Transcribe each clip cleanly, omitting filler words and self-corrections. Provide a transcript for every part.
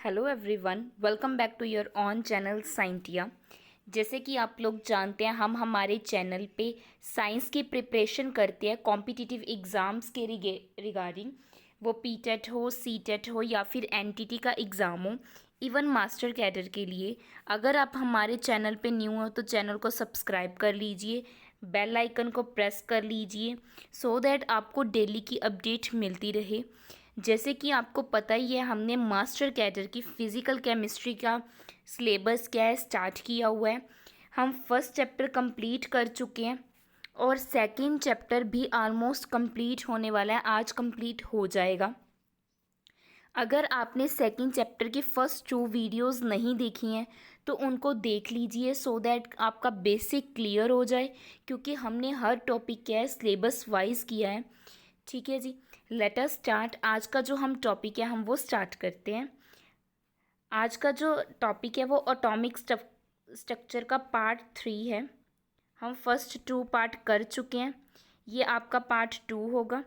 Hello everyone, welcome back to your own channel Scientia. जैसे कि आप लोग जानते हैं, हम हमारे चैनल पे साइंस की प्रिपरेशन करते हैं कॉम्पिटिटिव एग्ज़ाम्स के रिगार्डिंग। वो पीटेट हो, सीटेट हो या फिर एनटीटी का एग्ज़ाम हो, इवन मास्टर कैडर के लिए। अगर आप हमारे चैनल पे न्यू हो तो चैनल को सब्सक्राइब कर लीजिए, बेल आइकन को प्रेस कर लीजिए सो दैट आपको डेली की अपडेट मिलती रहे। जैसे कि आपको पता ही है, हमने मास्टर कैडर की फ़िज़िकल केमिस्ट्री का सिलेबस क्या है स्टार्ट किया हुआ है। हम फर्स्ट चैप्टर कंप्लीट कर चुके हैं और सेकंड चैप्टर भी ऑलमोस्ट कंप्लीट होने वाला है, आज कंप्लीट हो जाएगा। अगर आपने सेकंड चैप्टर की फ़र्स्ट 2 वीडियोस नहीं देखी हैं तो उनको देख लीजिए सो दैट आपका बेसिक क्लियर हो जाए, क्योंकि हमने हर टॉपिक क्या है सिलेबस वाइज किया है। ठीक है जी, लेट अस स्टार्ट। आज का जो हम टॉपिक है हम वो स्टार्ट करते हैं। आज का जो टॉपिक है वो एटॉमिक स्ट्रक्चर का पार्ट 3 है। हम फर्स्ट 2 पार्ट कर चुके हैं, ये आपका पार्ट 2 होगा।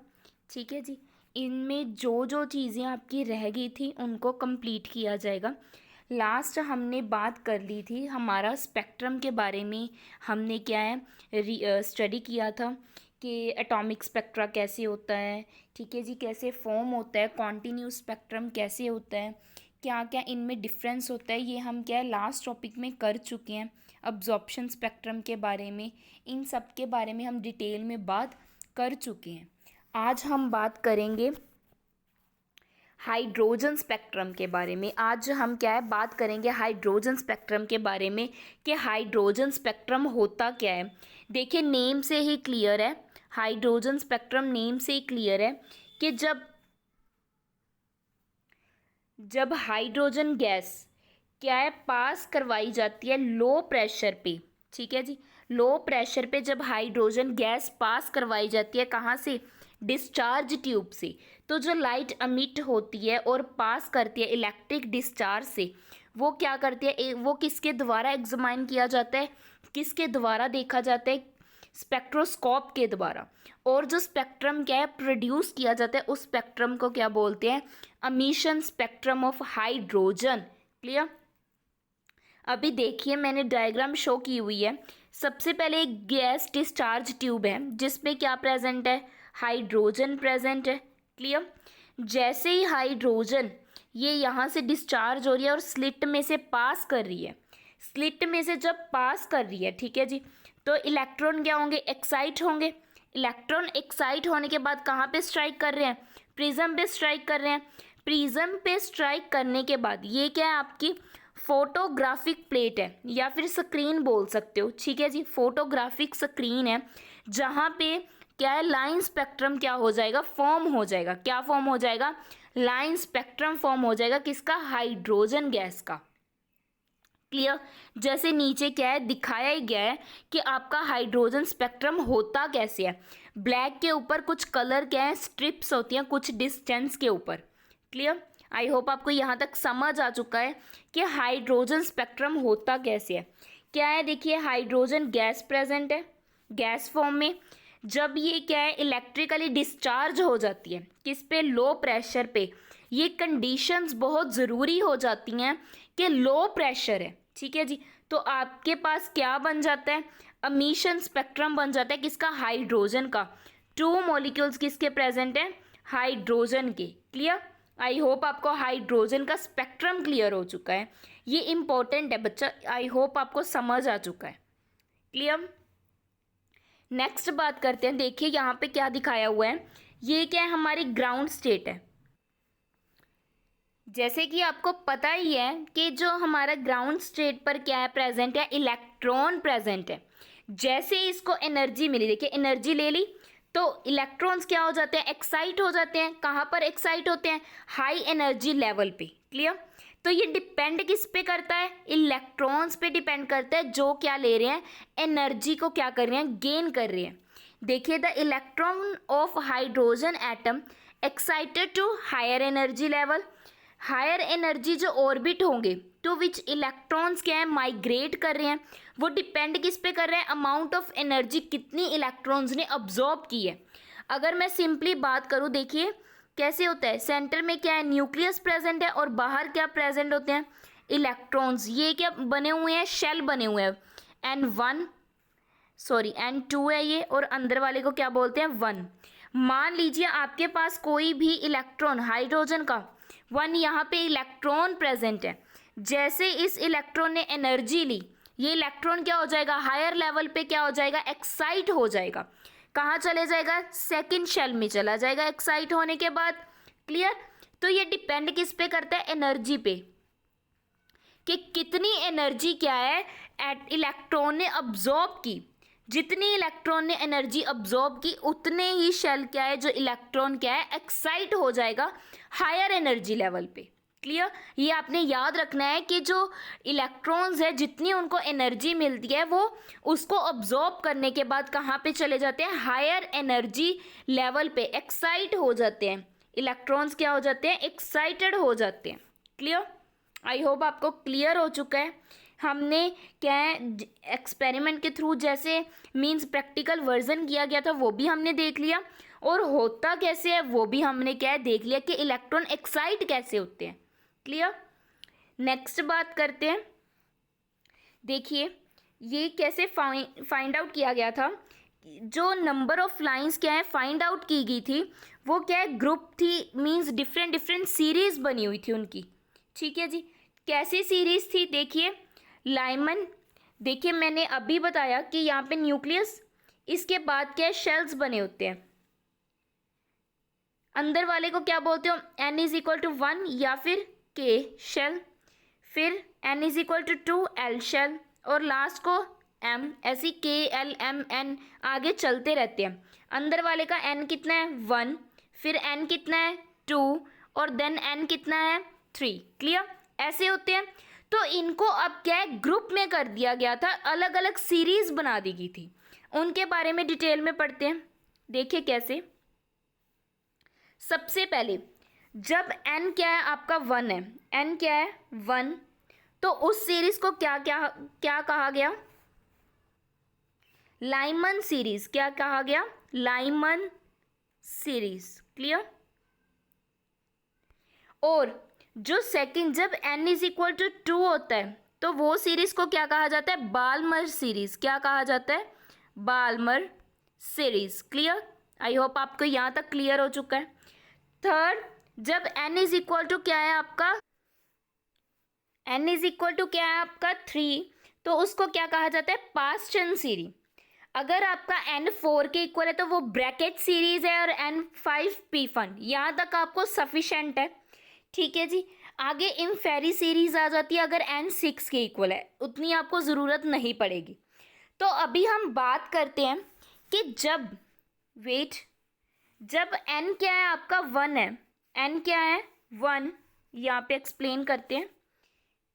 ठीक है जी, इनमें जो जो चीज़ें आपकी रह गई थी उनको कंप्लीट किया जाएगा। लास्ट हमने बात कर ली थी हमारा स्पेक्ट्रम के बारे में। हमने क्या है स्टडी किया था कि एटॉमिक स्पेक्ट्रा कैसे होता है, ठीक है जी, कैसे फॉर्म होता है, कॉन्टिन्यूस स्पेक्ट्रम कैसे होता है, क्या क्या इनमें डिफरेंस होता है, ये हम क्या है लास्ट टॉपिक में कर चुके हैं। अब्जॉर्प्शन स्पेक्ट्रम के बारे में, इन सब के बारे में हम डिटेल में बात कर चुके हैं। आज हम बात करेंगे हाइड्रोजन स्पेक्ट्रम के बारे में। आज हम क्या है बात करेंगे हाइड्रोजन स्पेक्ट्रम के बारे में कि हाइड्रोजन स्पेक्ट्रम होता क्या है। देखिए, नेम से ही क्लियर है, हाइड्रोजन स्पेक्ट्रम नेम से ही क्लियर है कि जब हाइड्रोजन गैस क्या है पास करवाई जाती है लो प्रेशर पे। ठीक है जी, लो प्रेशर पे जब हाइड्रोजन गैस पास करवाई जाती है, कहाँ से, डिस्चार्ज ट्यूब से, तो जो लाइट अमिट होती है और पास करती है इलेक्ट्रिक डिस्चार्ज से, वो क्या करती है, वो किसके द्वारा एग्जामाइन किया जाता है, किसके द्वारा देखा जाता है, स्पेक्ट्रोस्कोप के द्वारा। और जो स्पेक्ट्रम क्या है प्रोड्यूस किया जाता है उस स्पेक्ट्रम को क्या बोलते हैं, emission spectrum of hydrogen. Clear. अभी देखिए, मैंने डायग्राम शो की हुई है। सबसे पहले एक गैस डिस्चार्ज ट्यूब है जिसमें क्या प्रेजेंट है, हाइड्रोजन प्रेजेंट है। क्लियर। जैसे ही हाइड्रोजन ये यहाँ से डिस्चार्ज हो रही है और स्लिट में से पास कर रही है, स्लिट में से जब पास कर रही है, ठीक है जी, तो इलेक्ट्रॉन क्या होंगे, एक्साइट होंगे। इलेक्ट्रॉन एक्साइट होने के बाद कहाँ पे स्ट्राइक कर रहे हैं, प्रिज्म पे स्ट्राइक कर रहे हैं। प्रिज्म पे स्ट्राइक करने के बाद ये क्या है, आपकी फोटोग्राफिक प्लेट है या फिर स्क्रीन बोल सकते हो। ठीक है जी, फोटोग्राफिक स्क्रीन है जहाँ पे क्या है लाइन स्पेक्ट्रम क्या हो जाएगा, फॉर्म हो जाएगा। क्या फॉर्म हो जाएगा, लाइन स्पेक्ट्रम फॉर्म हो जाएगा, किसका, हाइड्रोजन गैस का। क्लियर। जैसे नीचे क्या है दिखाया ही गया है कि आपका हाइड्रोजन स्पेक्ट्रम होता कैसे है। ब्लैक के ऊपर कुछ कलर क्या है, स्ट्रिप्स होती हैं कुछ डिस्टेंस के ऊपर। क्लियर। आई होप आपको यहाँ तक समझ आ चुका है कि हाइड्रोजन स्पेक्ट्रम होता कैसे है। क्या है, देखिए, हाइड्रोजन गैस प्रेजेंट है गैस फॉर्म में। जब ये क्या है इलेक्ट्रिकली डिस्चार्ज हो जाती है, किस पे, लो प्रेशर पे। ये कंडीशंस बहुत ज़रूरी हो जाती हैं कि लो प्रेशर है। ठीक है जी, तो आपके पास क्या बन जाता है, एमिशन स्पेक्ट्रम बन जाता है, किसका, हाइड्रोजन का। 2 मॉलिक्यूल्स किसके प्रेजेंट है, हाइड्रोजन के। क्लियर। आई होप आपको हाइड्रोजन का स्पेक्ट्रम क्लियर हो चुका है। ये इंपॉर्टेंट है बच्चा, आई होप आपको समझ आ चुका है। क्लियर। नेक्स्ट बात करते हैं। देखिए यहाँ पे क्या दिखाया हुआ है, ये क्या है, हमारी ग्राउंड स्टेट है। जैसे कि आपको पता ही है कि जो हमारा ग्राउंड स्टेट पर क्या है प्रेजेंट है, इलेक्ट्रॉन प्रेजेंट है। जैसे ही इसको एनर्जी मिली, देखिए एनर्जी ले ली तो इलेक्ट्रॉन्स क्या हो जाते हैं, एक्साइट हो जाते हैं। कहाँ पर एक्साइट होते हैं, हाई एनर्जी लेवल पे। क्लियर। तो ये डिपेंड किस पे करता है, इलेक्ट्रॉन्स पे डिपेंड करता है, जो क्या ले रहे हैं, एनर्जी को क्या कर रहे हैं, गेन कर रहे हैं। देखिए, the electron of hydrogen atom excited to higher energy level. Higher energy जो ऑर्बिट होंगे टू विच इलेक्ट्रॉन्स क्या है माइग्रेट कर रहे हैं, वो डिपेंड किस पे कर रहे हैं, अमाउंट ऑफ एनर्जी कितनी इलेक्ट्रॉन्स ने अब्जॉर्ब की है। अगर मैं सिंपली बात करूँ, देखिए कैसे होता है, सेंटर में क्या है, न्यूक्लियस प्रेजेंट है और बाहर क्या प्रेजेंट होते हैं, इलेक्ट्रॉन्स। ये क्या बने हुए हैं, शेल बने हुए हैं, N2 है ये, और अंदर वाले को क्या बोलते हैं, 1। मान लीजिए आपके पास कोई भी इलेक्ट्रॉन, हाइड्रोजन का 1 यहाँ पे इलेक्ट्रॉन प्रेजेंट है। जैसे इस इलेक्ट्रॉन ने एनर्जी ली, ये इलेक्ट्रॉन क्या हो जाएगा, हायर लेवल पे क्या हो जाएगा, एक्साइट हो जाएगा। कहाँ चले जाएगा, सेकंड शेल में चला जाएगा एक्साइट होने के बाद। क्लियर। तो ये डिपेंड किस पे करता है, एनर्जी पे, कि कितनी एनर्जी क्या है इलेक्ट्रॉन ने अब्जॉर्ब की। जितनी इलेक्ट्रॉन ने एनर्जी अब्जॉर्ब की उतने ही शेल क्या है, जो इलेक्ट्रॉन क्या है, एक्साइट हो जाएगा हायर एनर्जी लेवल पे। क्लियर। ये आपने याद रखना है कि जो इलेक्ट्रॉन्स है, जितनी उनको एनर्जी मिलती है, वो उसको अब्जॉर्ब करने के बाद कहाँ पे चले जाते हैं, हायर एनर्जी लेवल पे एक्साइट हो जाते हैं। इलेक्ट्रॉन्स क्या हो जाते हैं, एक्साइटेड हो जाते हैं। क्लियर। आई होप आपको क्लियर हो चुका है। हमने क्या है, एक्सपेरिमेंट के थ्रू जैसे मींस प्रैक्टिकल वर्जन किया गया था वो भी हमने देख लिया, और होता कैसे है वो भी हमने क्या है देख लिया, कि इलेक्ट्रॉन एक्साइट कैसे होते हैं। क्लियर। नेक्स्ट बात करते हैं। देखिए ये कैसे फाइंड आउट किया गया था। जो नंबर ऑफ लाइंस क्या है फाइंड आउट की गई थी, वो क्या है, ग्रुप थी, मींस डिफरेंट डिफरेंट सीरीज बनी हुई थी उनकी। ठीक है जी। कैसी सीरीज थी, देखिए लाइमन, देखिए मैंने अभी बताया कि यहाँ पे न्यूक्लियस, इसके बाद क्या है, शेल्स बने होते हैं। अंदर वाले को क्या बोलते हो, N=1 या फिर K शेल, फिर N=2 L शेल, और लास्ट को M, ऐसी KLMN आगे चलते रहते हैं। अंदर वाले का N कितना है, 1, फिर N कितना है, 2, और देन N कितना है, 3। क्लियर। ऐसे होते हैं। तो इनको अब क्या है, ग्रुप में कर दिया गया था, अलग अलग सीरीज बना दी गई थी। उनके बारे में डिटेल में पढ़ते हैं। देखिए कैसे। सबसे पहले जब n क्या है आपका 1 है, n क्या है 1, तो उस सीरीज को क्या क्या क्या कहा गया, लाइमन सीरीज। क्या कहा गया, लाइमन सीरीज। क्लियर। और जो सेकंड, जब n=2 होता है, तो वो सीरीज को क्या कहा जाता है, बाल्मर सीरीज। क्या कहा जाता है, Balmer series. Clear. I hope आपको यहाँ तक क्लियर हो चुका है। थर्ड, जब n= क्या है आपका, n= क्या है आपका 3, तो उसको क्या कहा जाता है, पास्चन सीरीज। अगर आपका n 4 के इक्वल है तो वो ब्रैकेट सीरीज है, और n 5 P1, यहाँ तक आपको सफिशेंट है। ठीक है जी। आगे इम्फेरी सीरीज आ जाती है अगर n 6 के इक्वल है, उतनी आपको ज़रूरत नहीं पड़ेगी। तो अभी हम बात करते हैं कि जब जब n क्या है आपका 1 है, n क्या है 1, यहाँ पे एक्सप्लेन करते हैं।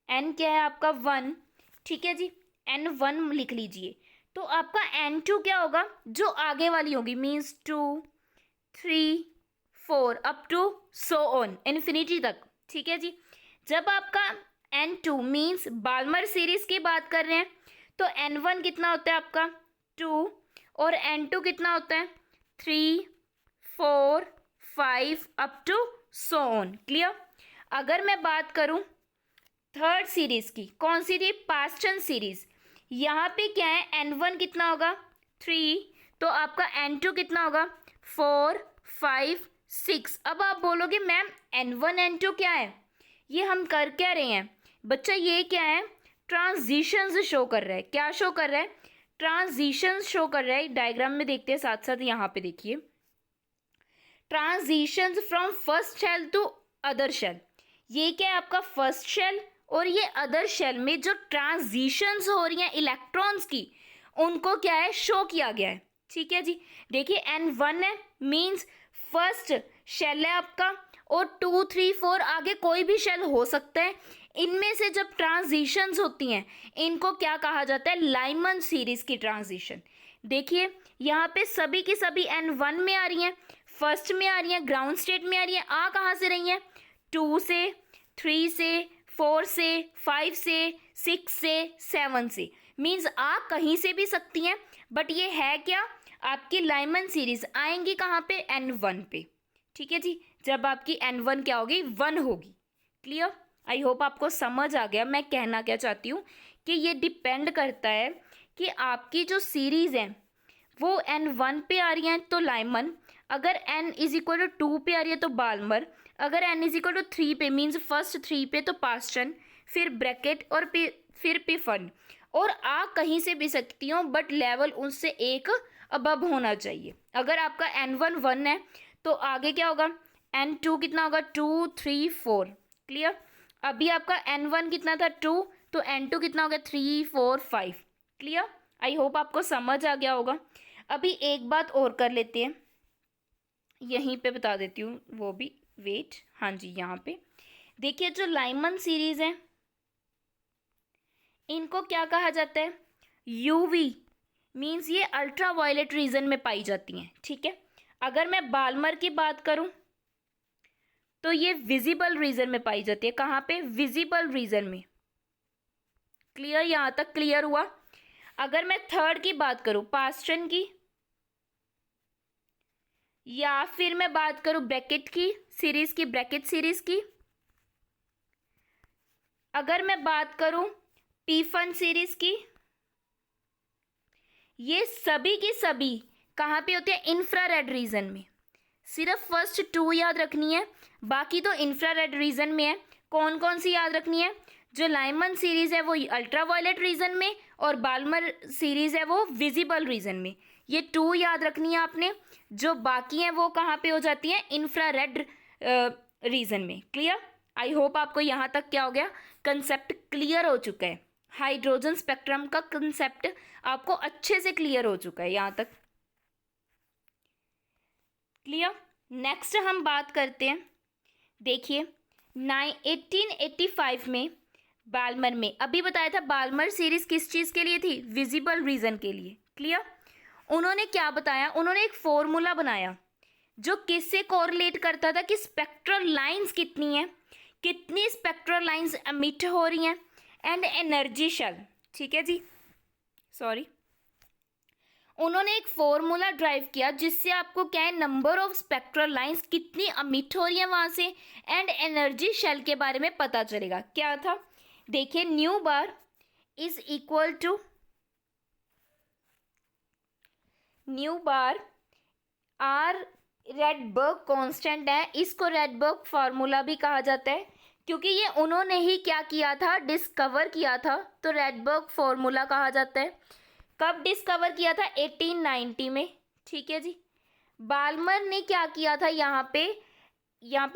n क्या है आपका 1, ठीक है जी, n1 लिख लीजिए। तो आपका n2 क्या होगा, जो आगे वाली होगी, means 2, 3, 4 up to so on, infinity तक। ठीक है जी। जब आपका n2 मीन्स बाल्मर सीरीज की बात कर रहे हैं, तो n1 कितना होता है आपका 2, और n2 कितना होता है 3, 4, 5 up to so on. Clear. अगर मैं बात करूं थर्ड सीरीज की, कौन सी थी, पास्चन सीरीज, यहाँ पे क्या है, n1 कितना होगा 3, तो आपका n2 कितना होगा 4, 5, 6। अब आप बोलोगे मैम n1 n2 क्या है, ये हम कर क्या रहे हैं बच्चा, ये क्या है, ट्रांजिशंस शो कर रहा है। क्या शो कर रहा है, ट्रांजिशंस शो कर रहा है। डायग्राम में देखते हैं साथ साथ, यहाँ पे देखिए, transitions from first shell to other shell. ये क्या है आपका फर्स्ट शेल, और ये अदर शेल में जो ट्रांजिशंस हो रही हैं इलेक्ट्रॉन्स की, उनको क्या है, शो किया गया है। ठीक है जी। देखिए n1 है, मीन्स फर्स्ट शेल है आपका, और 2, 3, 4 आगे कोई भी शेल हो सकता है। इनमें से जब ट्रांजिशंस होती हैं, इनको क्या कहा जाता है, लाइमन सीरीज की ट्रांजिशन। देखिए यहाँ पे सभी की सभी n1 में आ रही हैं, फर्स्ट में आ रही हैं, ग्राउंड स्टेट में आ रही हैं। आ कहाँ से रही हैं, 2 से, 3 से, 4 से, 5 से, 6 से, 7 से, मीन्स आ कहीं से भी सकती हैं, बट ये है क्या, आपकी लाइमन सीरीज आएंगी कहाँ पे, n1 पे। ठीक है जी। जब आपकी n1 क्या होगी, 1 होगी। क्लियर? आई होप आपको समझ आ गया मैं कहना क्या चाहती हूँ, कि ये डिपेंड करता है कि आपकी जो सीरीज़ है वो n1 पे आ रही है तो लाइमन, अगर n इज इक्वल टू 2 पे आ रही है तो बाल्मर, अगर n इज इक्वल टू 3 पे मीन्स फर्स्ट 3 पे तो पास्टन, फिर ब्रैकेट और फिर पिफन, और आ कहीं से भी सकती हूँ बट लेवल उनसे एक अबव होना चाहिए। अगर आपका n1 1 है तो आगे क्या होगा, n2 कितना होगा, 2 3 4। क्लियर? अभी आपका n1 कितना था, 2, तो n2 कितना हो गया, 3 4 5। क्लियर? आई होप आपको समझ आ गया होगा। अभी एक बात और कर लेते हैं, यहीं पे बता देती हूँ वो भी, वेट, हाँ जी, यहाँ पे देखिए जो लाइमन सीरीज है इनको क्या कहा जाता है, यूवी, मीन्स ये अल्ट्रा वायलेट रीजन में पाई जाती हैं। ठीक है? अगर मैं बाल्मर की बात करूं तो ये विजिबल रीजन में पाई जाती है। कहाँ पे, विजिबल रीजन में। क्लियर? यहां तक क्लियर हुआ? अगर मैं थर्ड की बात करूं, पास्टन की, या फिर मैं बात करूं ब्रैकेट की सीरीज की, ब्रैकेट सीरीज की, अगर मैं बात करूं पीफन सीरीज की, ये सभी की सभी कहाँ पे होते हैं, इंफ्रारेड रीजन में। सिर्फ फर्स्ट 2 याद रखनी है, बाकी तो इंफ्रारेड रीजन में है। कौन कौन सी याद रखनी है, जो लाइमन सीरीज है वो अल्ट्रा वायलेट रीजन में, और बाल्मर सीरीज है वो विजिबल रीजन में। ये 2 याद रखनी है आपने। जो बाकी हैं वो कहाँ पे हो जाती हैं, इंफ्रारेड रीजन में। क्लियर? आई होप आपको यहाँ तक क्या हो गया, कंसेप्ट क्लियर हो चुका है। हाइड्रोजन स्पेक्ट्रम का कंसेप्ट आपको अच्छे से क्लियर हो चुका है यहाँ तक। क्लियर? नेक्स्ट हम बात करते हैं, देखिए 1885 में बाल्मर में, अभी बताया था बाल्मर सीरीज किस चीज़ के लिए थी, विजिबल रीजन के लिए। क्लियर? उन्होंने क्या बताया, उन्होंने एक फॉर्मूला बनाया जो किससे कोरिलेट करता था कि स्पेक्ट्रल लाइंस कितनी हैं, कितनी स्पेक्ट्रल लाइंस एमिट हो रही हैं, एंड एनर्जी शेल। ठीक है जी, सॉरी, उन्होंने एक फॉर्मूला ड्राइव किया जिससे आपको क्या है, नंबर ऑफ स्पेक्ट्रल लाइंस कितनी एमिट हो रही हैं वहां से, एंड एनर्जी शेल के बारे में पता चलेगा। क्या था, देखिए nu bar is equal to, nu bar R Rydberg constant है, इसको रेडबर्ग फार्मूला भी कहा जाता है क्योंकि ये उन्होंने ही क्या किया था, डिस्कवर किया था, तो रेडबर्ग फार्मूला कहा जाता है। कब डिस्कवर किया था, 1890 में। ठीक है जी। बाल्मर ने क्या किया था, यहाँ पे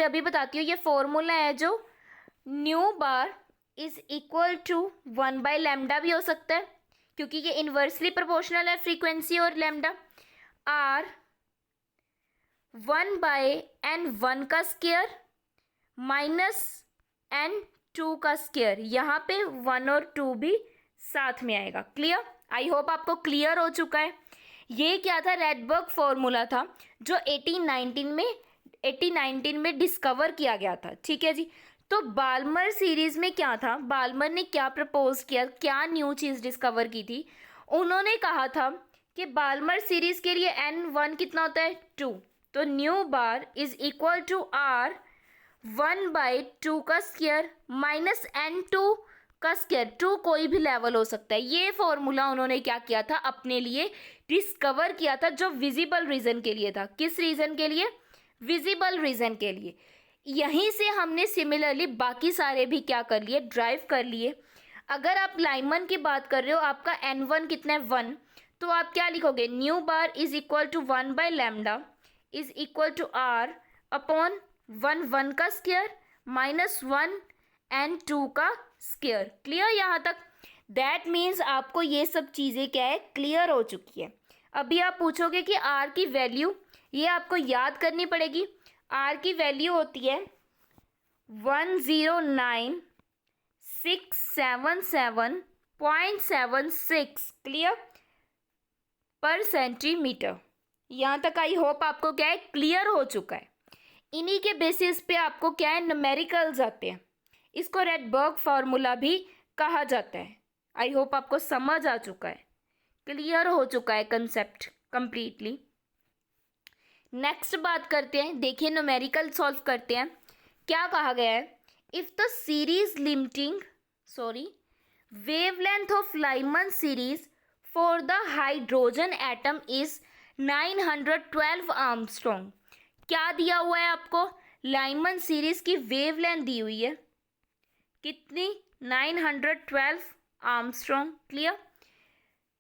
अभी बताती हूँ, ये फॉर्मूला है जो nu bar is equal to 1/λ भी हो सकता है क्योंकि ये इन्वर्सली प्रोपोर्शनल है फ्रीक्वेंसी और लैम्डा, आर 1/n1 का स्क्वायर माइनस n2 का स्क्वायर, यहाँ पे 1 और 2 भी साथ में आएगा। क्लियर? आई होप आपको क्लियर हो चुका है। ये क्या था, रेडबर्ग फॉर्मूला था जो 1819 में डिस्कवर किया गया था। ठीक है जी। तो बाल्मर सीरीज में क्या था, बाल्मर ने क्या प्रपोज किया, क्या न्यू चीज़ डिस्कवर की थी, उन्होंने कहा था कि बाल्मर सीरीज के लिए n1 कितना होता है, 2, तो nu bar is equal to R 1/2 का स्क्वायर माइनस n2 का स्क्वायर, 2 कोई भी लेवल हो सकता है। ये फॉर्मूला उन्होंने क्या किया था, अपने लिए डिस्कवर किया था, जो विजिबल रीजन के लिए था। किस रीजन के लिए, विजिबल रीजन के लिए। यहीं से हमने सिमिलरली बाकी सारे भी क्या कर लिए, ड्राइव कर लिए। अगर आप लाइमन की बात कर रहे हो, आपका n1 कितना है, 1, तो आप क्या लिखोगे, nu bar is equal to 1/λ is equal to R upon 1 का स्क्वायर माइनस 1 n2 का स्क्वायर। क्लियर यहाँ तक? दैट मीन्स आपको ये सब चीज़ें क्या है, क्लियर हो चुकी है। अभी आप पूछोगे कि आर की वैल्यू, ये आपको याद करनी पड़ेगी। आर की वैल्यू होती है 109,677.76, क्लियर, पर सेंटीमीटर। यहाँ तक आई होप आपको क्या है, क्लियर हो चुका है। इन्हीं के बेसिस पे आपको क्या है, न्यूमेरिकल्स आते हैं। इसको रेडबर्ग फार्मूला भी कहा जाता है। आई होप आपको समझ आ चुका है, क्लियर हो चुका है कंसेप्ट कंप्लीटली। नेक्स्ट बात करते हैं, देखिए न्यूमेरिकल सॉल्व करते हैं। क्या कहा गया है, if the series limiting wavelength of Lyman series for the hydrogen atom is 912 Armstrong. क्या दिया हुआ है आपको, लाइमन सीरीज की वेवलेंथ दी हुई है, कितनी, 912 आर्मस्ट्रॉन्ग। क्लियर।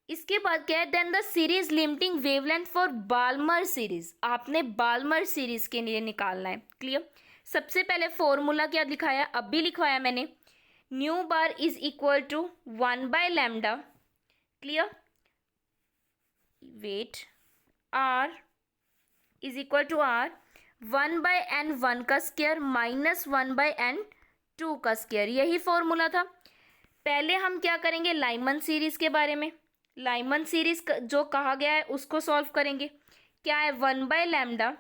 इसके बाद क्या है, then the series limiting wavelength for Balmer series, आपने बाल्मर सीरीज के लिए निकालना है। क्लियर। सबसे पहले फॉर्मूला क्या लिखाया, अब भी लिखवाया मैंने, nu bar is equal to 1/λ, clear, wait, R is equal to R 1/n1 का स्क्वायर माइनस 1/n2 का स्क्वायर, यही फॉर्मूला था। पहले हम क्या करेंगे, लाइमन सीरीज के बारे में, लाइमन सीरीज जो कहा गया है उसको सॉल्व करेंगे। क्या है, 1/λ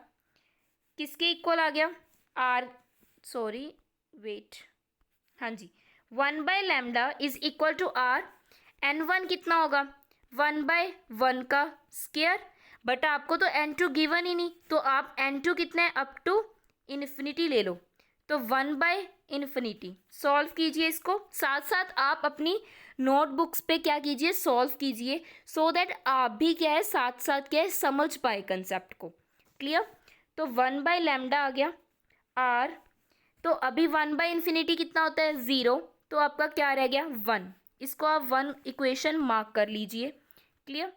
किसके इक्वल आ गया, आर, वेट, हाँ जी, 1/λ is equal to R, n1 कितना होगा, 1/1 का स्क्वायर, बट आपको तो n2 गिवन ही नहीं, तो आप n2 कितना है, अप टू इन्फिनिटी ले लो, तो 1/∞। सॉल्व कीजिए इसको, साथ साथ आप अपनी नोटबुक्स पे क्या कीजिए, सॉल्व कीजिए, सो दैट आप भी क्या है साथ साथ क्या है समझ पाए कंसेप्ट को। क्लियर। तो 1/λ आ गया, आर, तो अभी 1/∞ कितना होता है, 0, तो आपका क्या रह गया, 1। इसको आप 1 इक्वेशन मार्क कर लीजिए। क्लियर।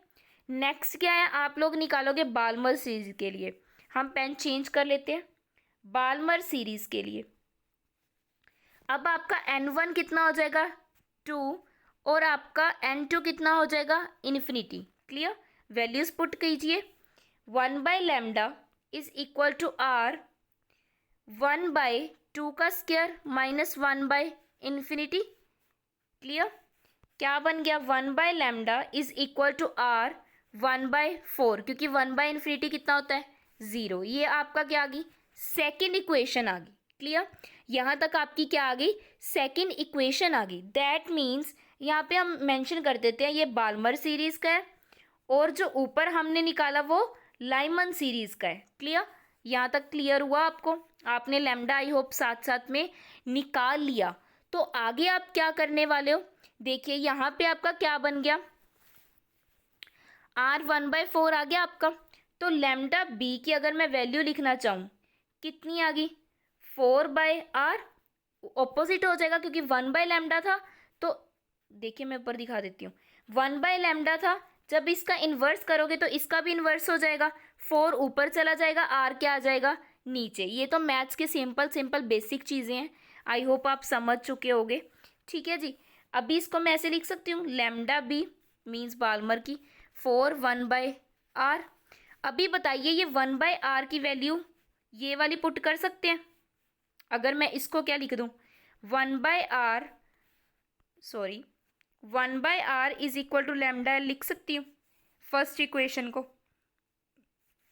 नेक्स्ट क्या है, आप लोग निकालोगे बाल्मर सीरीज के लिए, हम पेन चेंज कर लेते हैं, बाल्मर सीरीज के लिए अब आपका n1 कितना हो जाएगा, 2, और आपका n2 कितना हो जाएगा, इन्फिनिटी। क्लियर। वैल्यूज पुट कीजिए, 1/λ इज इक्वल टू आर 1/2 का स्क्वायर माइनस 1/∞। क्लियर। क्या बन गया, 1/λ इज इक्वल टू आर 1/4, क्योंकि 1/∞ कितना होता है, 0। ये आपका क्या आ गई, सेकेंड इक्वेशन आ गई। क्लियर। यहाँ तक आपकी क्या आ गई, सेकेंड इक्वेशन आ गई। दैट मीन्स यहाँ पे हम मेंशन कर देते हैं ये बाल्मर सीरीज का है, और जो ऊपर हमने निकाला वो लाइमन सीरीज का है। क्लियर। यहाँ तक क्लियर हुआ आपको, आपने लैम्डा आई होप साथ साथ में निकाल लिया। तो आगे आप क्या करने वाले हो, देखिए यहाँ पे आपका क्या बन गया, आर 1/4 आ गया आपका। तो लैम्डा बी की अगर मैं वैल्यू लिखना चाहूँ, कितनी आ गई, 4/r, ऑपोजिट हो जाएगा क्योंकि 1/λ था, तो देखिए मैं ऊपर दिखा देती हूँ, 1/λ था, जब इसका इन्वर्स करोगे तो इसका भी इन्वर्स हो जाएगा, 4 ऊपर चला जाएगा, आर क्या आ जाएगा, नीचे। ये तो मैथ्स के सिंपल बेसिक चीज़ें हैं, आई होप आप समझ चुके होगे। ठीक है जी। अभी इसको मैं ऐसे लिख सकती हूँ, लैम्डा बी मीन्स बाल्मर की 4 1/r। अभी बताइए ये 1/r की वैल्यू ये वाली पुट कर सकते हैं, अगर मैं इसको क्या लिख दूँ, 1/r is equal to lambda लिख सकती हूँ फर्स्ट इक्वेशन को।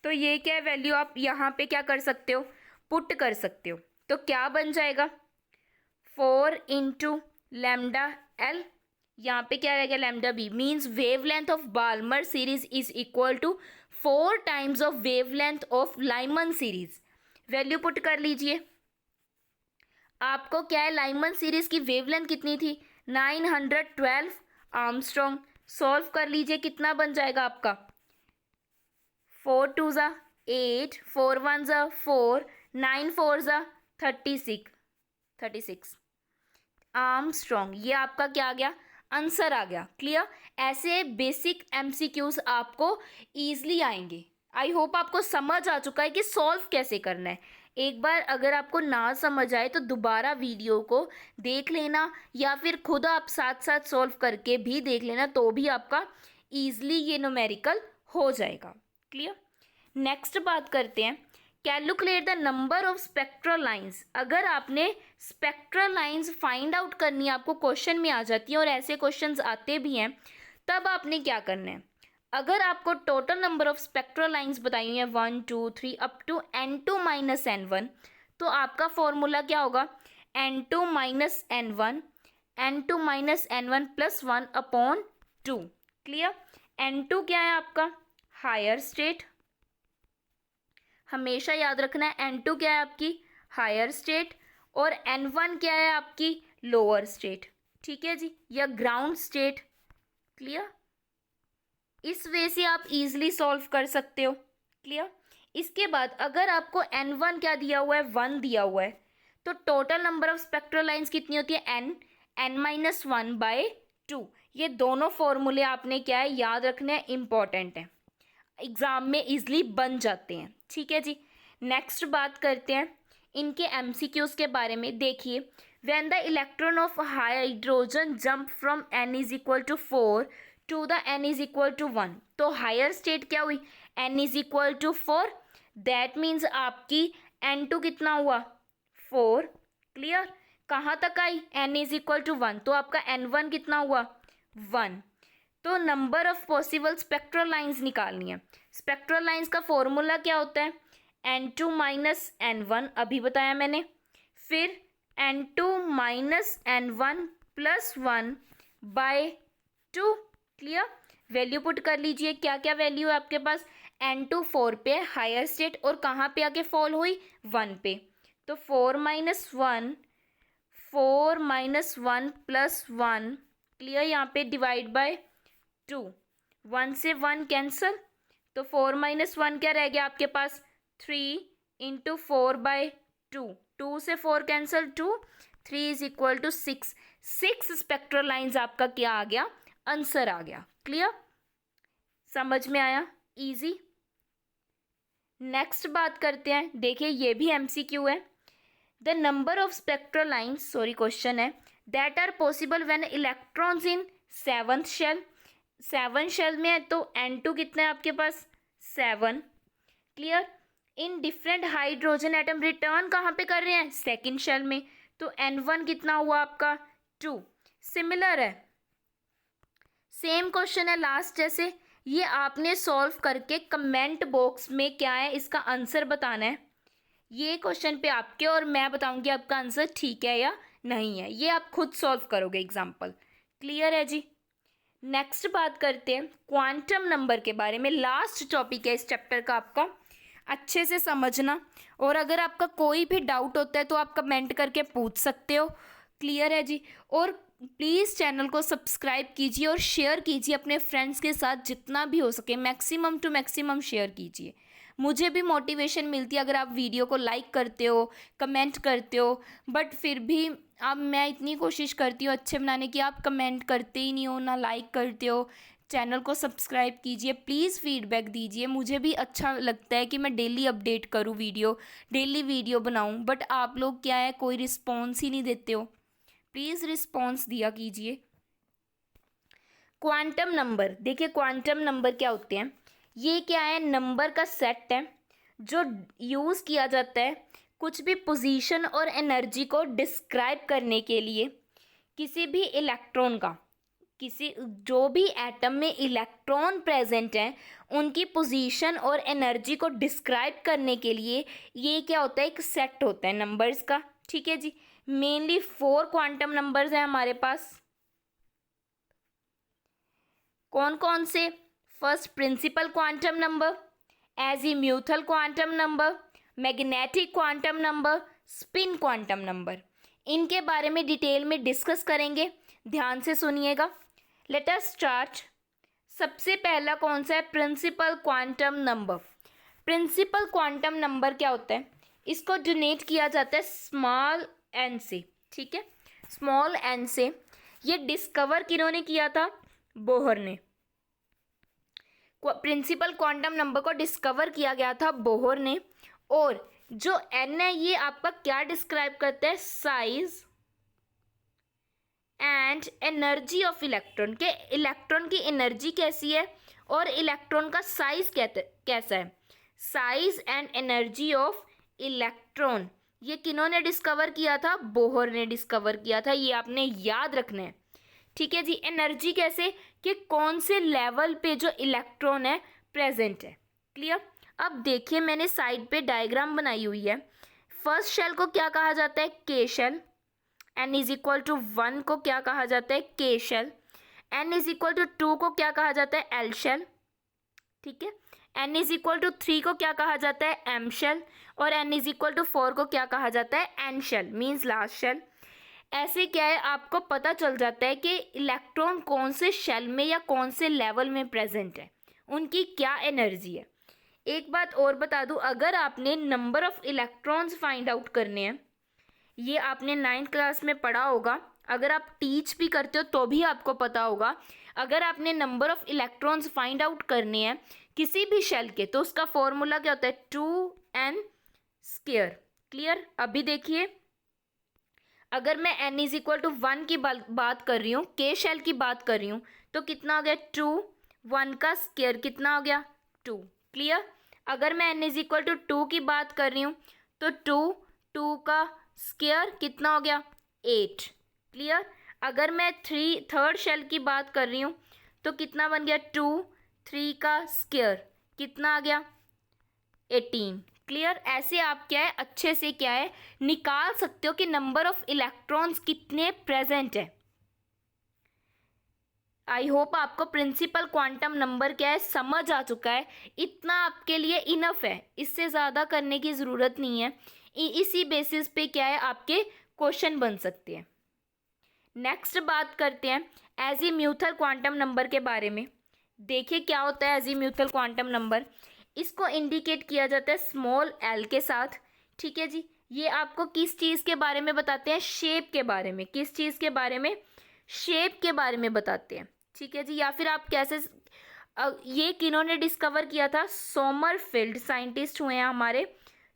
तो ये क्या वैल्यू आप यहाँ पे क्या कर सकते हो, पुट कर सकते हो। तो क्या बन जाएगा, 4 × लैम्डा एल, यहाँ पे क्या रहेगा, lambda B means wavelength of Balmer series is equal to 4 times of wavelength of Lyman series. Value put कर लीजिए, आपको क्या है, लाइमन सीरीज की वेवलेंथ कितनी थी, 912 आर्मस्ट्रॉन्ग। सॉल्व कर लीजिए, कितना बन जाएगा आपका, 4 2 ज़ा 8, 4 1 ज़ा 4, 9 4 ज़ा 36 आर्मस्ट्रॉन्ग। ये आपका क्या आ गया, आंसर आ गया। क्लियर। ऐसे बेसिक एमसीक्यूज आपको ईजिली आएंगे। आई होप आपको समझ आ चुका है कि सॉल्व कैसे करना है। एक बार अगर आपको ना समझ आए तो दोबारा वीडियो को देख लेना, या फिर खुद आप साथ साथ सॉल्व करके भी देख लेना, तो भी आपका ईजिली ये न्यूमेरिकल हो जाएगा। क्लियर। नेक्स्ट बात करते हैं, calculate the number of spectral lines. अगर आपने स्पेक्ट्रल लाइंस फाइंड आउट करनी है, आपको क्वेश्चन में आ जाती है और ऐसे क्वेश्चंस आते भी हैं, तब आपने क्या करना है, अगर आपको total number of spectral lines बताई हुई है 1 2 3 अप टू n2 - n1, तो आपका फॉर्मूला क्या होगा, n2 - n1 + 1/2। क्लियर। n2 क्या है आपका, हायर स्टेट, हमेशा याद रखना है N2 क्या है आपकी हायर स्टेट और N1 क्या है आपकी लोअर स्टेट, ठीक है जी, या ग्राउंड स्टेट। क्लियर? इस वे से आप इजीली सॉल्व कर सकते हो। क्लियर? इसके बाद अगर आपको N1 क्या दिया हुआ है 1 दिया हुआ है तो total number of spectral lines कितनी होती है N-1/2। ये दोनों फॉर्मूले आपने क्या है याद रखने हैं, इंपॉर्टेंट है, एग्जाम में इजली बन जाते हैं। ठीक है जी, नेक्स्ट बात करते हैं इनके एमसीक्यूज के बारे में। देखिए, when the electron of hydrogen jump from n is equal to 4 to the n is equal to 1, तो हायर स्टेट क्या हुई n is equal to 4, that means आपकी N2 कितना हुआ 4। क्लियर? कहाँ तक आई n इज इक्वल टू 1, तो आपका N1 कितना हुआ 1। तो number of possible spectral lines निकालनी है। स्पेक्ट्रल लाइंस का फॉर्मूला क्या होता है N2 माइनस N1, अभी बताया मैंने, फिर N2 minus N1 plus 1/2। Clear? Value put कर लीजिए, क्या क्या वैल्यू है आपके पास। N2 4 पे हायर स्टेट और कहाँ पे आके फॉल हुई 1 पे, तो 4 माइनस 1 प्लस 1। क्लियर? यहाँ पे डिवाइड बाय 2, 1 से 1 कैंसल, तो 4 माइनस 1 क्या रह गया आपके पास 3 इंटू 4/2, 2 से 4 cancel 2, 3 is equal to 6। 6 spectral lines आपका क्या आ गया, आंसर आ गया। क्लियर? समझ में आया? इजी। नेक्स्ट बात करते हैं, देखिए ये भी एमसीक्यू है। The number of spectral lines, sorry question है, that are possible when electrons in 7th shell. 7 shell में है तो N2 कितना है आपके पास 7। Clear? In different hydrogen atom return कहाँ पे कर रहे हैं 2nd शेल में, तो N1 कितना हुआ आपका 2। सिमिलर है, सेम क्वेश्चन है लास्ट जैसे। ये आपने सॉल्व करके कमेंट बॉक्स में क्या है इसका आंसर बताना है। ये क्वेश्चन पे आपके और मैं बताऊंगी आपका आंसर ठीक है या नहीं है, ये आप खुद सॉल्व करोगे एग्जाम्पल। क्लियर है जी? नेक्स्ट बात करते हैं क्वांटम नंबर के बारे में। लास्ट टॉपिक है इस चैप्टर का आपका, अच्छे से समझना, और अगर आपका कोई भी डाउट होता है तो आप कमेंट करके पूछ सकते हो। क्लियर है जी? और प्लीज़ चैनल को सब्सक्राइब कीजिए और शेयर कीजिए अपने फ्रेंड्स के साथ, जितना भी हो सके मैक्सिमम टू मैक्सिमम शेयर कीजिए। मुझे भी मोटिवेशन मिलती है अगर आप वीडियो को लाइक करते हो, कमेंट करते हो, बट फिर भी अब मैं इतनी कोशिश करती हूँ अच्छे बनाने की, आप कमेंट करते ही नहीं हो ना लाइक करते हो। चैनल को सब्सक्राइब कीजिए प्लीज़, फीडबैक दीजिए, मुझे भी अच्छा लगता है कि मैं डेली अपडेट करूँ वीडियो, डेली वीडियो बनाऊँ, बट आप लोग क्या है कोई रिस्पॉन्स ही नहीं देते हो। प्लीज़ रिस्पॉन्स दिया कीजिए। क्वांटम नंबर, देखिए क्वांटम नंबर क्या होते हैं, ये क्या है नंबर का सेट है जो यूज़ किया जाता है कुछ भी पोजीशन और एनर्जी को डिस्क्राइब करने के लिए। किसी भी इलेक्ट्रॉन का, किसी जो भी एटम में इलेक्ट्रॉन प्रेजेंट हैं उनकी पोजीशन और एनर्जी को डिस्क्राइब करने के लिए ये क्या होता है एक सेट होता है नंबर्स का। ठीक है जी? मेनली 4 क्वांटम नंबर्स हैं हमारे पास। कौन कौन से? First principle quantum number, azimuthal quantum number, magnetic quantum number, spin quantum number. इनके बारे में डिटेल में डिस्कस करेंगे, ध्यान से सुनिएगा। Let us start. सबसे पहला कौन सा है principal quantum number. Principal quantum number क्या होता है, इसको डिनोट किया जाता है स्मॉल एन से। ठीक है, स्मॉल एन से। ये डिस्कवर किन्होंने किया था, बोहर ने। प्रिंसिपल क्वांटम नंबर को डिस्कवर किया गया था बोहर ने। और जो एन है ये आपका क्या डिस्क्राइब करता है, size and energy of electron, के इलेक्ट्रॉन की एनर्जी कैसी है और इलेक्ट्रॉन का साइज कैसा है। Size and energy of electron ये किन्होंने डिस्कवर किया था, बोहर ने डिस्कवर किया था, ये आपने याद रखना है। ठीक है जी? एनर्जी कैसे, कि कौन से लेवल पे जो इलेक्ट्रॉन है प्रेजेंट है। क्लियर? अब देखिए मैंने साइड पे डायग्राम बनाई हुई है। फर्स्ट शेल को क्या कहा जाता है, K shell. n is equal to 1 को क्या कहा जाता है, K shell. n is equal to 2 को क्या कहा जाता है, एल शेल। ठीक है? n इज इक्वल टू 3 को क्या कहा जाता है, m शेल, और n इज इक्वल टू 4 को क्या कहा जाता है, n shell, means last shell. ऐसे क्या है, आपको पता चल जाता है कि इलेक्ट्रॉन कौन से शेल में या कौन से लेवल में प्रेजेंट है, उनकी क्या एनर्जी है। एक बात और बता दूं, अगर आपने number of electrons find out करने हैं, ये आपने 9th क्लास में पढ़ा होगा, अगर आप टीच भी करते हो तो भी आपको पता होगा। अगर आपने number of electrons find out करने हैं किसी भी शेल के, तो उसका फॉर्मूला क्या होता है, 2n स्क्वायर। क्लियर। अभी देखिए, अगर मैं n इज इक्वल टू 1 की बात कर रही हूँ, के शेल की बात कर रही हूँ, तो कितना हो गया 2, 1 का स्क्वायर कितना हो गया 2। क्लियर। अगर मैं n इज इक्वल टू 2 की बात कर रही हूँ, तो 2 का स्क्वायर कितना हो गया 8। क्लियर। अगर मैं थर्ड शेल की बात कर रही हूँ, तो कितना बन गया 2, 3 का स्क्वायर कितना आ गया 18। क्लियर। ऐसे आप क्या है, अच्छे से क्या है, निकाल सकते हो कि नंबर ऑफ इलेक्ट्रॉन्स कितने प्रेजेंट है। आई होप आपको प्रिंसिपल क्वांटम नंबर क्या है समझ आ चुका है। इतना आपके लिए इनफ है, इससे ज़्यादा करने की ज़रूरत नहीं है। इसी बेसिस पे क्या है, आपके क्वेश्चन बन सकते हैं। नेक्स्ट बात करते हैं एजीम्यूथल क्वांटम नंबर के बारे में। देखिए क्या होता है एजीम्यूथल क्वांटम नंबर। इसको इंडिकेट किया जाता है स्मॉल एल के साथ। ठीक है जी। ये आपको किस चीज़ के बारे में बताते हैं, शेप के बारे में। किस चीज़ के बारे में, शेप के बारे में बताते हैं। ठीक है जी। या फिर आप कैसे, ये किन्होंने डिस्कवर किया था, सोमरफील्ड साइंटिस्ट हुए हैं हमारे,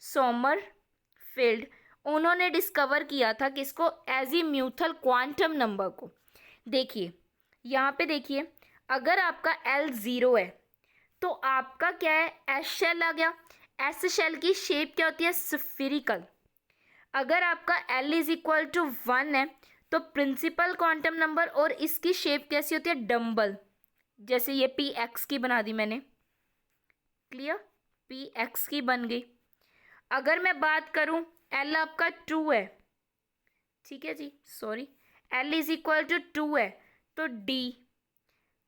सोमरफील्ड। उन्होंने डिस्कवर किया था किसको, एजीम्यूथल क्वांटम नंबर को। देखिए यहाँ पे देखिए, अगर आपका L 0 है तो आपका क्या है, एस शेल आ गया। एस शेल की शेप क्या होती है, स्फेरिकल। अगर आपका L इज इक्वल टू 1 है तो प्रिंसिपल क्वांटम नंबर, और इसकी शेप कैसी होती है, डम्बल। जैसे ये px की बना दी मैंने। क्लियर। px की बन गई। अगर मैं बात करूं L आपका 2 है, ठीक है जी, sorry, L is equal to 2 है, तो D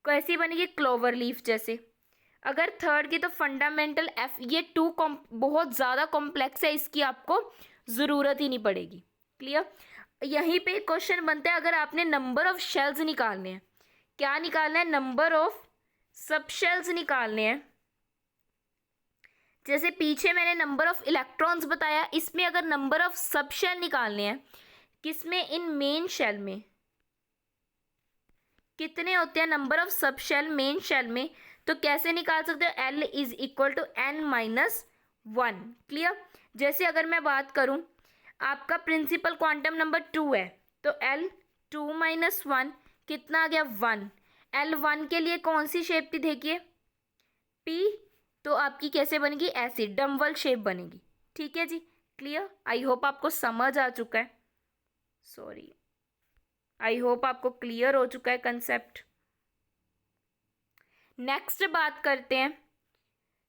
कैसी बनेगी, क्लोवर लीफ जैसे। अगर थर्ड की तो फंडामेंटल F, ये 2 बहुत ज़्यादा कॉम्प्लेक्स है, इसकी आपको ज़रूरत ही नहीं पड़ेगी। क्लियर। यहीं पे क्वेश्चन बनता है, अगर आपने नंबर ऑफ शेल्स निकालने हैं, क्या निकालना है, नंबर ऑफ सब शेल्स निकालने हैं। जैसे पीछे मैंने नंबर ऑफ इलेक्ट्रॉन्स बताया, इसमें अगर नंबर ऑफ सब शेल निकालने हैं, किसमें, इन मेन शेल में कितने होते हैं number of sub shell main shell में, तो कैसे निकाल सकते हो, L is equal to n minus 1। Clear. जैसे अगर मैं बात करूं, आपका प्रिंसिपल क्वांटम नंबर 2 है, तो L 2 माइनस 1 कितना आ गया 1। L 1 के लिए कौन सी शेप थी, देखिए P, तो आपकी कैसे बनेगी, ऐसी डम्बल शेप बनेगी। ठीक है जी। क्लियर। आई होप आपको समझ आ चुका है, सॉरी, आई होप आपको क्लियर हो चुका है कंसेप्ट। नेक्स्ट बात करते हैं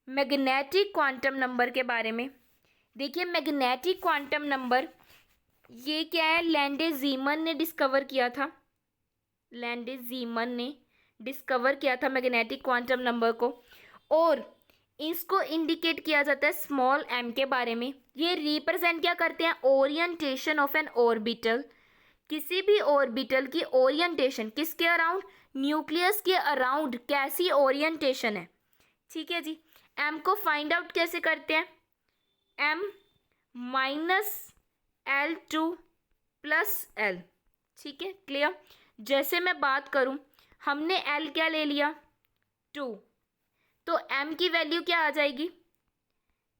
मैग्नेटिक क्वांटम नंबर के बारे में। देखिए मैग्नेटिक क्वांटम नंबर, ये क्या है, लैंडे-ज़ीमन ने डिस्कवर किया था। लैंडे-ज़ीमन ने डिस्कवर किया था मैग्नेटिक क्वांटम नंबर को, और इसको इंडिकेट किया जाता है स्मॉल m के बारे में। ये रिप्रेजेंट क्या करते हैं, ओरिएंटेशन ऑफ एन ऑर्बिटल। किसी भी ऑर्बिटल की ओरिएंटेशन किसके अराउंड, न्यूक्लियस के अराउंड कैसी ओरिएंटेशन है। ठीक है जी। m को फाइंड आउट कैसे करते हैं, m minus L2 plus L। ठीक है। क्लियर। जैसे मैं बात करूं, हमने L क्या ले लिया 2, तो m की वैल्यू क्या आ जाएगी,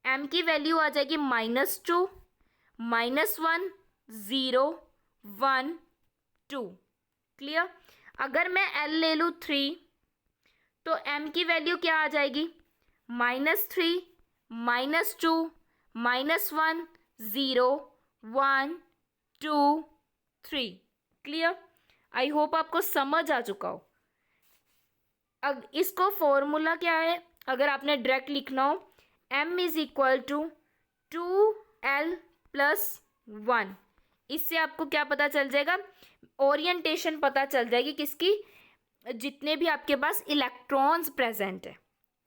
m की वैल्यू आ जाएगी -2, -1, 0, 1, 2। क्लियर। अगर मैं L ले लूँ 3, तो m की वैल्यू क्या आ जाएगी, -3, -2, -1, 0, 1, 2, 3। क्लियर। आई होप आपको समझ आ चुका हो। अब इसको फॉर्मूला क्या है, अगर आपने डायरेक्ट लिखना हो, m is equal to 2l plus 1। इससे आपको क्या पता चल जाएगा, ओरिएंटेशन पता चल जाएगी किसकी, जितने भी आपके पास इलेक्ट्रॉन्स प्रेजेंट है।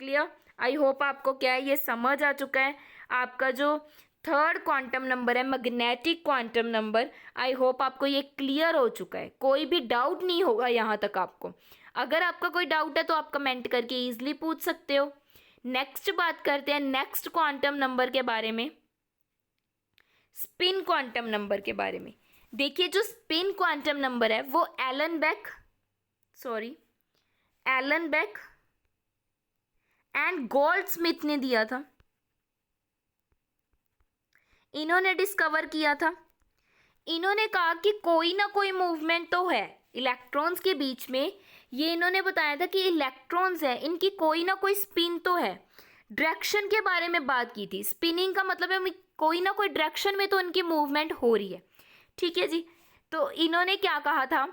क्लियर। आई होप आपको क्या है ये समझ आ चुका है। आपका जो थर्ड क्वांटम नंबर है मैग्नेटिक क्वांटम नंबर, आई होप आपको ये क्लियर हो चुका है, कोई भी डाउट नहीं होगा यहाँ तक आपको। अगर आपका कोई डाउट है तो आप कमेंट करके ईजिली पूछ सकते हो। नेक्स्ट बात करते हैं नेक्स्ट क्वांटम नंबर के बारे में, स्पिन क्वांटम नंबर के बारे में। देखिए जो स्पिन क्वांटम नंबर है वो एलन बेक एंड गोल्डस्मिथ ने दिया था, इन्होंने डिस्कवर किया था। इन्होंने कहा कि कोई ना कोई मूवमेंट तो है इलेक्ट्रॉन्स के बीच में। ये इन्होंने बताया था कि इलेक्ट्रॉन्स है इनकी कोई ना कोई स्पिन तो है। डायरेक्शन के बारे में बात की थी, स्पिनिंग का मतलब है कोई ना कोई डायरेक्शन में तो इनकी मूवमेंट हो रही है, ठीक है जी। तो इन्होंने क्या कहा था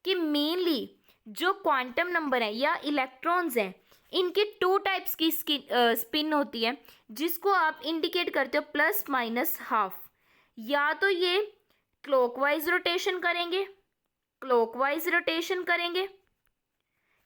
कि मेनली जो क्वांटम नंबर है या इलेक्ट्रॉन्स हैं इनकी टू टाइप्स की स्पिन होती है, जिसको आप इंडिकेट करते हो प्लस माइनस हाफ। या तो ये क्लॉकवाइज रोटेशन करेंगे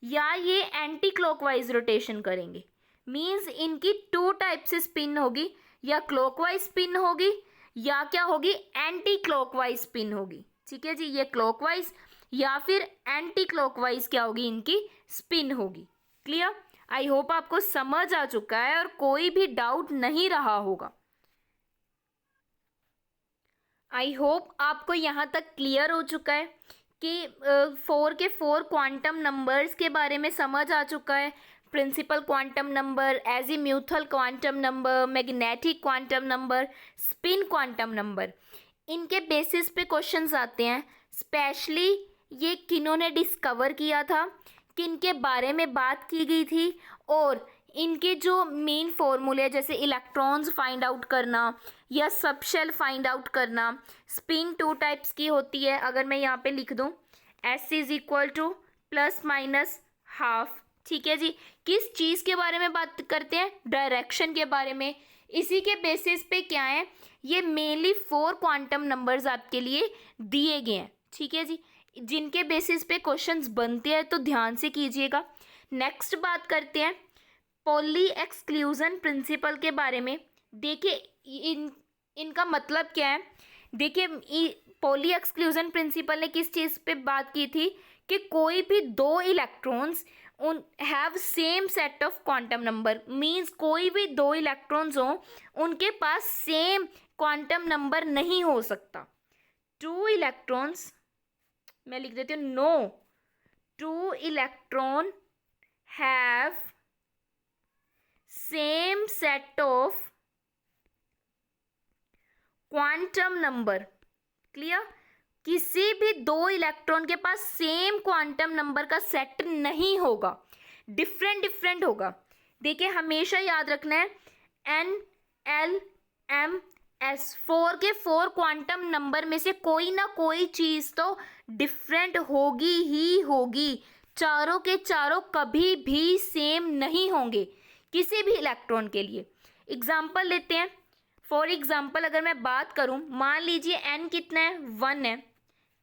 या ये एंटी क्लॉकवाइज रोटेशन करेंगे। मीन्स इनकी टू टाइप से स्पिन होगी, या क्लॉकवाइज स्पिन होगी या क्या होगी एंटी क्लॉकवाइज स्पिन होगी, ठीक है जी। ये क्लॉकवाइज या फिर एंटी क्लॉकवाइज क्या होगी इनकी स्पिन होगी। क्लियर? आई होप आपको समझ आ चुका है और कोई भी डाउट नहीं रहा होगा। आई होप आपको यहाँ तक क्लियर हो चुका है कि 4 के 4 क्वांटम नंबर्स के बारे में समझ आ चुका है। Principal quantum number, azimuthal quantum number, magnetic quantum number, spin quantum number, इनके बेसिस पे क्वेश्चंस आते हैं। स्पेशली ये किन्होंने डिस्कवर किया था, किनके बारे में बात की गई थी, और इनके जो मेन फॉर्मूले जैसे इलेक्ट्रॉन्स फाइंड आउट करना या सबशेल फाइंड आउट करना। स्पिन टू टाइप्स की होती है, अगर मैं यहाँ पे लिख दूँ S is equal two plus minus half, ठीक है जी। किस चीज़ के बारे में बात करते हैं? डायरेक्शन के बारे में। इसी के बेसिस पे क्या है, ये मेनली 4 क्वांटम नंबर्स आपके लिए दिए गए हैं, ठीक है जी, जिनके बेसिस पे क्वेश्चंस बनते हैं, तो ध्यान से कीजिएगा। नेक्स्ट बात करते हैं पॉली एक्सक्लूजन प्रिंसिपल के बारे में। देखिए इनका मतलब क्या है। देखिए पॉली एक्सक्लूजन प्रिंसिपल ने किस चीज़ पे बात की थी कि कोई भी दो electrons have same set of quantum number. Means कोई भी दो इलेक्ट्रॉन्स हो उनके पास सेम क्वांटम नंबर नहीं हो सकता। टू इलेक्ट्रॉन्स, मैं लिख देती हूँ, no two electron have same set of quantum number. Clear? किसी भी दो इलेक्ट्रॉन के पास सेम क्वांटम नंबर का सेट नहीं होगा, डिफरेंट होगा। देखिए हमेशा याद रखना है NLMS 4 के 4 क्वांटम नंबर में से कोई ना कोई चीज़ तो डिफरेंट होगी ही होगी। चारों के चारों कभी भी सेम नहीं होंगे किसी भी इलेक्ट्रॉन के लिए। एग्जाम्पल लेते हैं। फॉर एग्जाम्पल अगर मैं बात करूं, मान लीजिए n कितना है, 1 है,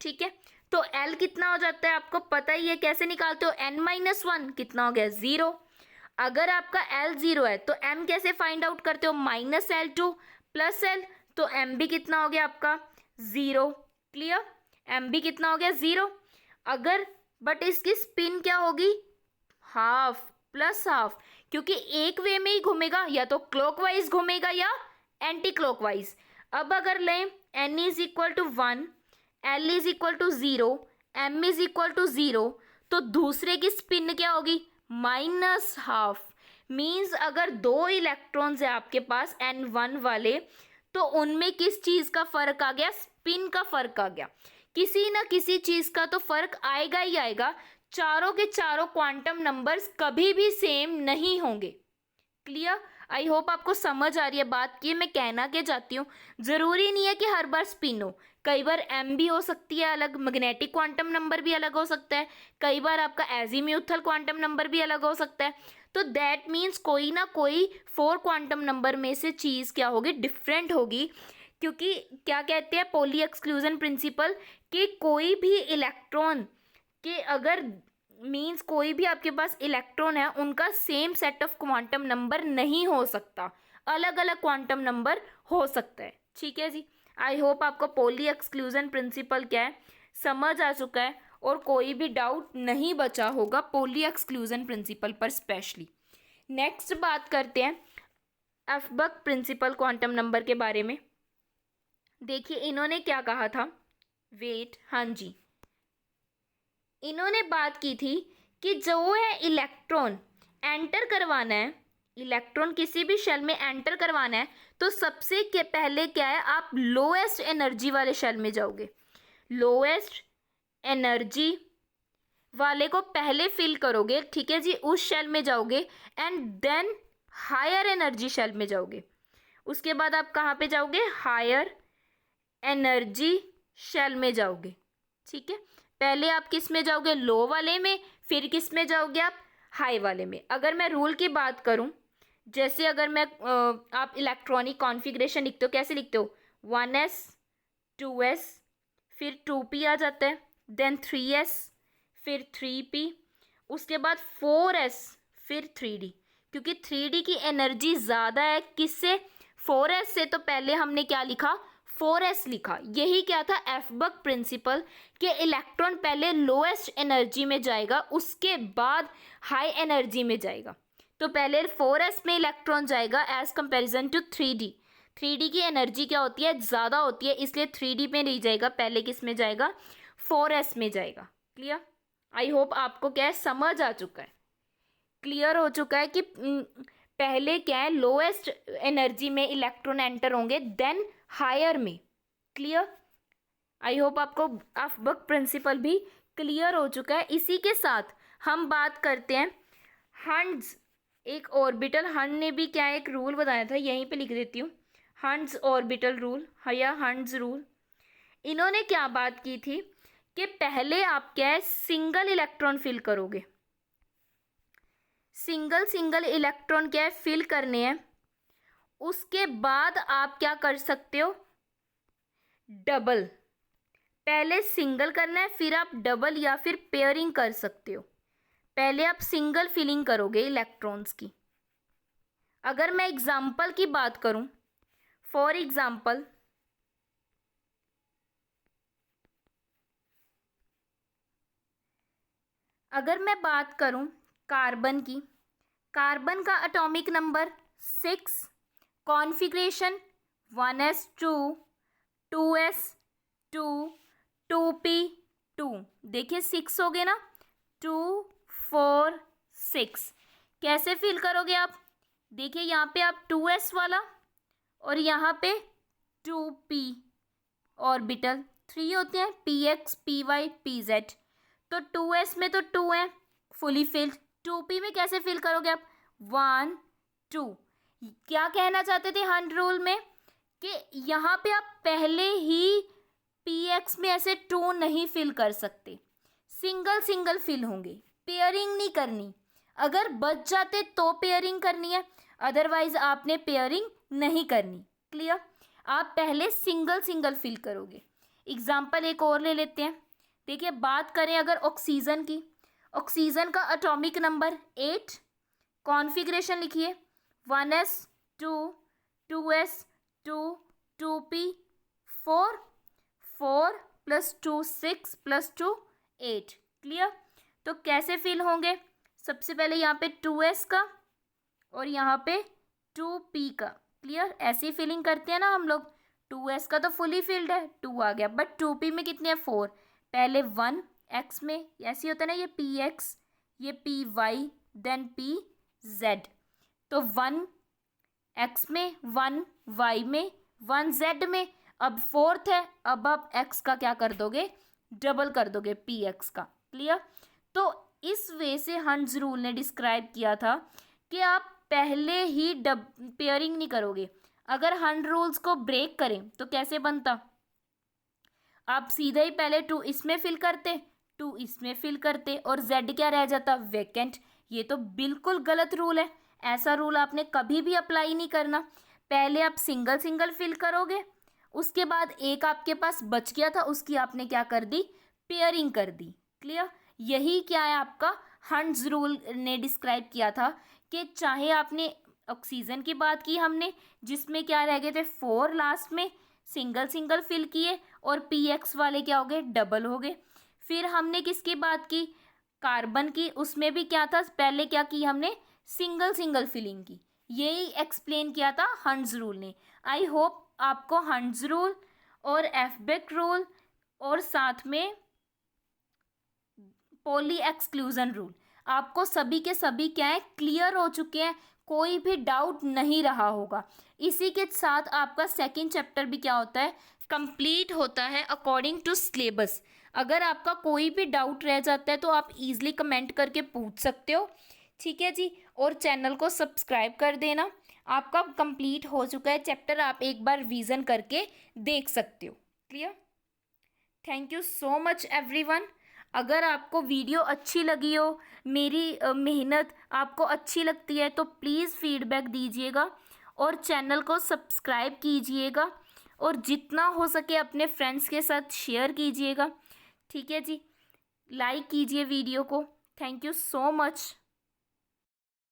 ठीक है। तो L कितना हो जाता है आपको पता ही है, कैसे निकालते हो, n-1 कितना हो गया, 0। अगर आपका L 0 है तो m कैसे फाइंड आउट करते हो, -L2 प्लस L, तो m भी कितना हो गया आपका 0। क्लियर? m भी कितना हो गया 0। अगर बट इसकी स्पिन क्या होगी, हाफ प्लस हाफ, क्योंकि एक वे में ही घूमेगा, या तो क्लॉकवाइज घूमेगा या एंटी क्लॉकवाइज। अब अगर लें n is equal to 1, L is equal to 0, m is equal to 0, तो दूसरे की स्पिन क्या होगी, माइनस हाफ। मीन्स अगर दो इलेक्ट्रॉन्स है आपके पास n1 वाले, तो उनमें किस चीज़ का फर्क आ गया, स्पिन का फर्क आ गया। किसी ना किसी चीज़ का तो फर्क आएगा ही आएगा। चारों के चारों क्वांटम नंबर्स कभी भी सेम नहीं होंगे। क्लियर? आई होप आपको समझ आ रही है बात की मैं कहना क्या चाहती हूँ। ज़रूरी नहीं है कि हर बार स्पिन हो, कई बार m भी हो सकती है अलग, मैग्नेटिक क्वांटम नंबर भी अलग हो सकता है, कई बार आपका एजीम्यूथल क्वांटम नंबर भी अलग हो सकता है। तो दैट मीन्स कोई ना कोई 4 क्वांटम नंबर में से चीज़ क्या होगी, डिफरेंट होगी। क्योंकि क्या कहते हैं पॉली एक्सक्लूजन प्रिंसिपल कि कोई भी इलेक्ट्रॉन के अगर मीन्स कोई भी आपके पास इलेक्ट्रॉन है उनका same set of quantum number नहीं हो सकता, अलग अलग क्वांटम नंबर हो सकता है। ठीक है जी, आई होप आपको पॉली एक्सक्लूजन प्रिंसिपल क्या है समझ आ चुका है और कोई भी डाउट नहीं बचा होगा पॉली एक्सक्लूजन प्रिंसिपल पर स्पेशली। नेक्स्ट बात करते हैं एफबर्ग प्रिंसिपल क्वांटम नंबर के बारे में। देखिए इन्होंने क्या कहा था, वेट, हाँ जी, इन्होंने बात की थी कि जो है इलेक्ट्रॉन एंटर करवाना है, इलेक्ट्रॉन किसी भी शेल में एंटर करवाना है तो सबसे के पहले क्या है, आप लोएस्ट एनर्जी वाले शेल में जाओगे, लोएस्ट एनर्जी वाले को पहले फिल करोगे, ठीक है जी, उस शेल में जाओगे and then higher energy shell में जाओगे। उसके बाद आप कहाँ पे जाओगे, हायर एनर्जी शेल में जाओगे। ठीक है, पहले आप किस में जाओगे, लो वाले में, फिर किस में जाओगे आप, हाई वाले में। अगर मैं रूल की बात करूं, जैसे अगर मैं आप इलेक्ट्रॉनिक कॉन्फ़िगरेशन लिखते हो, कैसे लिखते हो, 1s 2s फिर 2p आ जाता है, देन 3s फिर 3p, उसके बाद 4s फिर 3d, क्योंकि 3d की एनर्जी ज़्यादा है किससे, 4s से, तो पहले हमने क्या लिखा, 4s लिखा। यही क्या था एफबर्ग प्रिंसिपल कि इलेक्ट्रॉन पहले लोएस्ट एनर्जी में जाएगा उसके बाद हाई एनर्जी में जाएगा। तो पहले 4s में इलेक्ट्रॉन जाएगा as comparison to 3d। 3d की एनर्जी क्या होती है, ज़्यादा होती है, इसलिए 3d में नहीं जाएगा, पहले किस में जाएगा, 4s में जाएगा। क्लियर, आई होप आपको क्या है समझ आ चुका है, क्लियर हो चुका है कि पहले क्या है लोएस्ट एनर्जी में इलेक्ट्रॉन एंटर होंगे देन हायर में। क्लियर, आई होप आपको एफबर्ग प्रिंसिपल भी क्लियर हो चुका है। इसी के साथ हम बात करते हैं हंड्स, एक ऑर्बिटल, हंड ने भी क्या एक रूल बताया था, यहीं पे लिख देती हूँ, हंड्स ऑर्बिटल रूल या हंड्स रूल। इन्होंने क्या बात की थी कि पहले आप क्या है सिंगल इलेक्ट्रॉन फिल करोगे, सिंगल सिंगल इलेक्ट्रॉन क्या है फिल करने हैं, उसके बाद आप क्या कर सकते हो, डबल, पहले सिंगल करना है फिर आप डबल या फिर पेयरिंग कर सकते हो। पहले आप सिंगल फिलिंग करोगे इलेक्ट्रॉन्स की। अगर मैं एग्जाम्पल की बात करूं, फॉर एग्जाम्पल अगर मैं बात करूं कार्बन की, कार्बन का atomic number 6, configuration 1s2 2s2 2p2, देखिए 6 हो गए ना, 2 4 6। कैसे फिल करोगे आप, देखिए यहाँ पे आप 2s वाला और यहाँ पे 2p ऑर्बिटल 3 होते हैं, px py pz, तो 2s में तो 2 है फुली फिल्ड, 2p में कैसे फिल करोगे आप, 1 2। क्या कहना चाहते थे हंड रूल में कि यहाँ पे आप पहले ही px में ऐसे 2 नहीं फिल कर सकते, सिंगल सिंगल फिल होंगे, पेयरिंग नहीं करनी, अगर बच जाते तो पेयरिंग करनी है, अदरवाइज आपने पेयरिंग नहीं करनी। क्लियर, आप पहले सिंगल सिंगल फिल करोगे। एग्जाम्पल एक और ले लेते हैं, देखिए बात करें अगर ऑक्सीजन की, ऑक्सीजन का एटॉमिक नंबर 8, कॉन्फ़िगरेशन लिखिए 1s2 2s2 2p 4 4 + 2 6 + 2 8। क्लियर, तो कैसे फिल होंगे, सबसे पहले यहाँ पे 2s का और यहाँ पे 2p का। क्लियर, ऐसी फिलिंग करते हैं ना हम लोग, 2s का तो फुली फिल्ड है 2 आ गया, बट 2p में कितने हैं 4, पहले 1 x में ऐसे होता है ना, ये px ये py देन pz, तो 1 x में 1 y में 1 z में, अब 4th है, अब आप x का क्या कर दोगे, डबल कर दोगे px का। क्लियर, तो इस वे से हंड्स रूल ने डिस्क्राइब किया था कि आप पहले ही पेयरिंग नहीं करोगे। अगर हंड रूल्स को ब्रेक करें तो कैसे बनता, आप सीधे ही पहले 2 इसमें फिल करते 2 इसमें फिल करते और z क्या रह जाता, वैकेंट। ये तो बिल्कुल गलत रूल है, ऐसा रूल आपने कभी भी अप्लाई नहीं करना। पहले आप सिंगल सिंगल फिल करोगे, उसके बाद एक आपके पास बच गया था उसकी आपने क्या कर दी, पेयरिंग कर दी। क्लियर, यही क्या है आपका हंट्स रूल ने डिस्क्राइब किया था कि चाहे आपने ऑक्सीजन की बात की हमने, जिसमें क्या रह गए थे 4 लास्ट में, सिंगल सिंगल फिल किए और पीएक्स वाले क्या हो गए, डबल हो गए। फिर हमने किसकी बात की, कार्बन की, उसमें भी क्या था, पहले क्या की हमने, सिंगल सिंगल फिलिंग की। यही एक्सप्लेन किया था हंट्स रूल ने। आई होप आपको हंट्स रूल और एफबेक रूल और साथ में पॉली एक्सक्लूजन रूल आपको सभी के सभी क्या है, क्लियर हो चुके हैं, कोई भी डाउट नहीं रहा होगा। इसी के साथ आपका सेकंड चैप्टर भी क्या होता है, कंप्लीट होता है अकॉर्डिंग टू सिलेबस। अगर आपका कोई भी डाउट रह जाता है तो आप इजीली कमेंट करके पूछ सकते हो, ठीक है जी। और चैनल को सब्सक्राइब कर देना। आपका कंप्लीट हो चुका है चैप्टर, आप एक बार रिवीजन करके देख सकते हो। Clear? Thank you so much everyone. अगर आपको वीडियो अच्छी लगी हो, मेरी मेहनत आपको अच्छी लगती है तो प्लीज़ फीडबैक दीजिएगा और चैनल को सब्सक्राइब कीजिएगा और जितना हो सके अपने फ्रेंड्स के साथ शेयर कीजिएगा, ठीक है जी। लाइक कीजिए वीडियो को। Thank you so much.